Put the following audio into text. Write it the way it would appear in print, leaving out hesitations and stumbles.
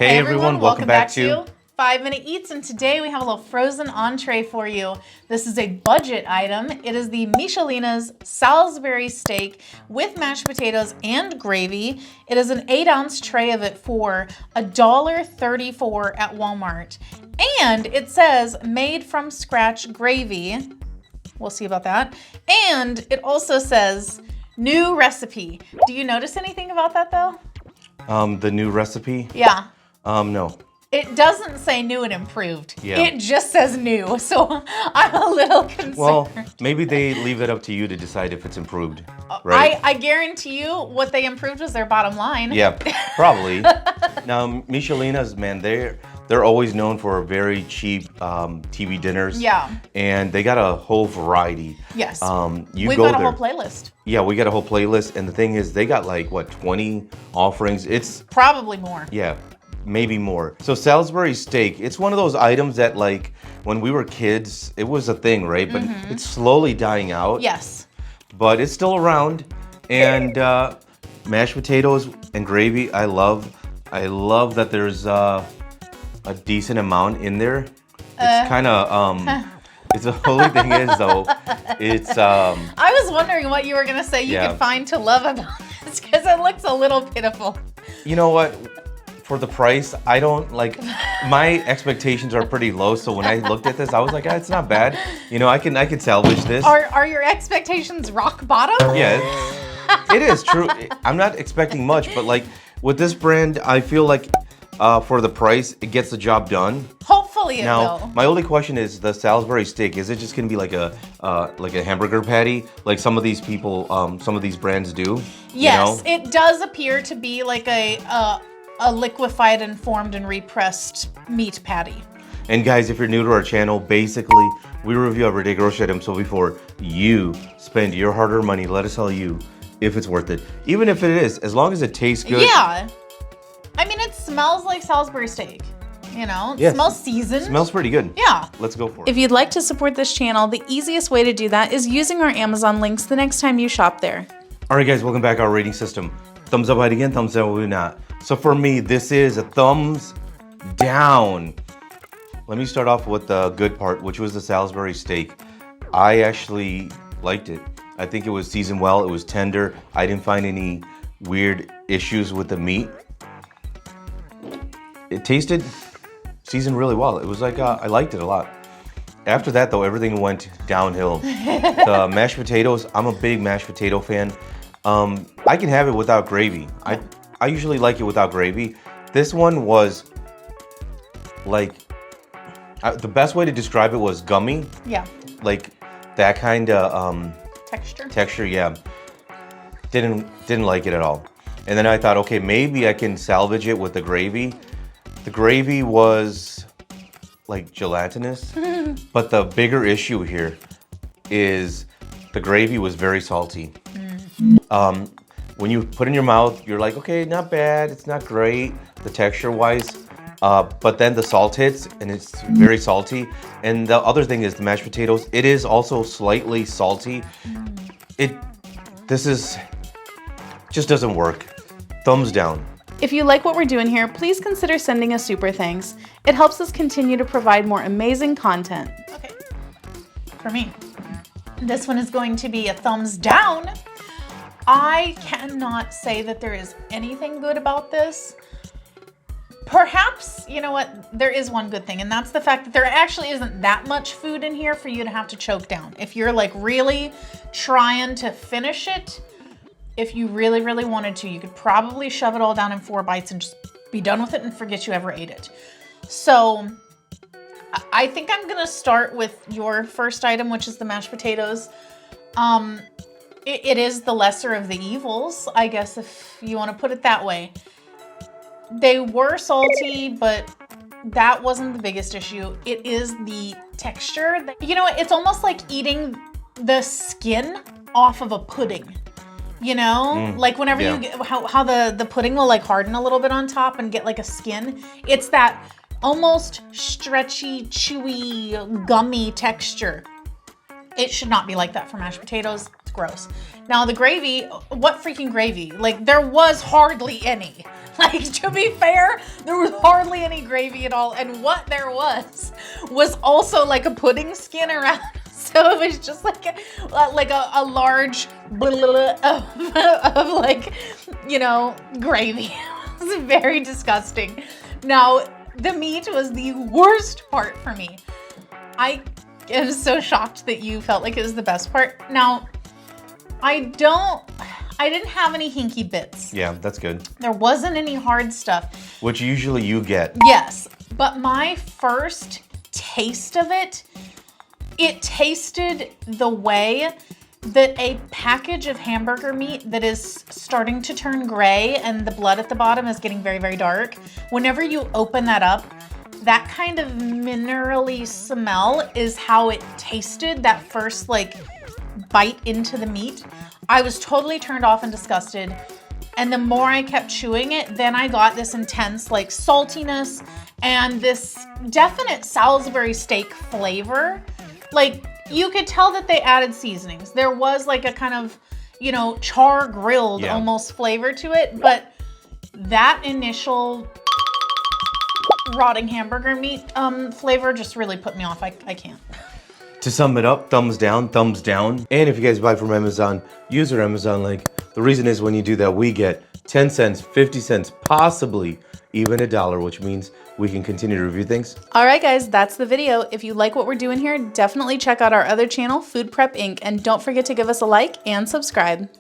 Hey everyone, welcome back to 5 Minute Eats, and today we have a little frozen entree for you. This is a budget item. It is the Michelina's Salisbury steak with mashed potatoes and gravy. It is an 8-ounce tray of it for $1.34 at Walmart. And it says made from scratch gravy. We'll see about that. And it also says new recipe. Do you notice anything about that though? The new recipe? Yeah. No. It doesn't say new and improved. Yeah. It just says new, so I'm a little concerned. Well, maybe they leave it up to you to decide if it's improved, right? I guarantee you what they improved was their bottom line. Yeah, probably. Now, Michelina's, man, they're always known for very cheap TV dinners. Yeah. And they got a whole variety. Yes. We've got a whole playlist. Yeah, we got a whole playlist, and the thing is, they got like, what, 20 offerings? It's probably more. Yeah. Maybe more. So Salisbury steak, it's one of those items that, like, when we were kids, it was a thing, right? But it's slowly dying out. Yes. But it's still around. And mashed potatoes and gravy, I love that there's a decent amount in there. It's kind of, it's the only thing is, though, it's... I was wondering what you were going to say you could find to love about this, because it looks a little pitiful. You know what? For the price, I don't like, my expectations are pretty low. So when I looked at this, I was like, it's not bad. You know, I can salvage this. Are your expectations rock bottom? Yeah, it is true. I'm not expecting much, but like with this brand, I feel like for the price, it gets the job done. Hopefully it will. Now, my only question is the Salisbury steak. Is it just gonna be like a hamburger patty, like some of these people, some of these brands do? Yes, you know? It does appear to be like a liquefied and formed and repressed meat patty. And guys, if you're new to our channel, basically we review everyday grocery items. So before you spend your hard-earned money, let us tell you if it's worth it. Even if it is, as long as it tastes good. Yeah. I mean, it smells like Salisbury steak. You know, it smells seasoned. Smells pretty good. Yeah. Let's go for it. If you'd like to support this channel, the easiest way to do that is using our Amazon links the next time you shop there. All right, guys, welcome back to our rating system. Thumbs up, height again, thumbs down, we not. So for me, this is a thumbs down. Let me start off with the good part, which was the Salisbury steak. I actually liked it. I think it was seasoned well, it was tender. I didn't find any weird issues with the meat. It tasted seasoned really well. It was like, I liked it a lot. After that though, everything went downhill. The mashed potatoes, I'm a big mashed potato fan. I can have it without gravy. I usually like it without gravy. This one was like, the best way to describe it was gummy. Yeah. Like that kind of texture, yeah. Didn't like it at all. And then I thought, okay, maybe I can salvage it with the gravy. The gravy was like gelatinous, but the bigger issue here is the gravy was very salty. When you put it in your mouth, you're like, okay, not bad, it's not great, the texture-wise, but then the salt hits, and it's very salty. And the other thing is the mashed potatoes, it is also slightly salty. This just doesn't work. Thumbs down. If you like what we're doing here, please consider sending us super thanks. It helps us continue to provide more amazing content. Okay, for me, this one is going to be a thumbs down. I cannot say that there is anything good about this. Perhaps, you know what, there is one good thing, and that's the fact that there actually isn't that much food in here for you to have to choke down. If you're like really trying to finish it, if you really, really wanted to, you could probably shove it all down in 4 bites and just be done with it and forget you ever ate it. So I think I'm gonna start with your first item, which is the mashed potatoes. It is the lesser of the evils, I guess, if you want to put it that way. They were salty, but that wasn't the biggest issue. It is the texture. You know, it's almost like eating the skin off of a pudding. You know, like whenever you get how the pudding will like harden a little bit on top and get like a skin. It's that almost stretchy, chewy, gummy texture. It should not be like that for mashed potatoes. It's gross. Now the gravy, what freaking gravy? Like there was hardly any. Like, to be fair, there was hardly any gravy at all. And what there was also like a pudding skin around. So it was just like a large of like, you know, gravy. It was very disgusting. Now, the meat was the worst part for me. I am so shocked that you felt like it was the best part. Now, I didn't have any hinky bits. Yeah, that's good. There wasn't any hard stuff. Which usually you get. Yes, but my first taste of it tasted the way that a package of hamburger meat that is starting to turn gray and the blood at the bottom is getting very, very dark. Whenever you open that up, that kind of minerally smell is how it tasted, that first like bite into the meat. I was totally turned off and disgusted. And the more I kept chewing it, then I got this intense like saltiness and this definite Salisbury steak flavor. Like, you could tell that they added seasonings. There was like a kind of, you know, char grilled almost flavor to it. But that initial rotting hamburger meat flavor just really put me off. I can't. To sum it up, thumbs down, thumbs down. And if you guys buy from Amazon, use our Amazon link. The reason is when you do that, we get 10 cents, 50 cents, possibly even $1, which means we can continue to review things. All right, guys, that's the video. If you like what we're doing here, definitely check out our other channel, Food Prep Inc. And don't forget to give us a like and subscribe.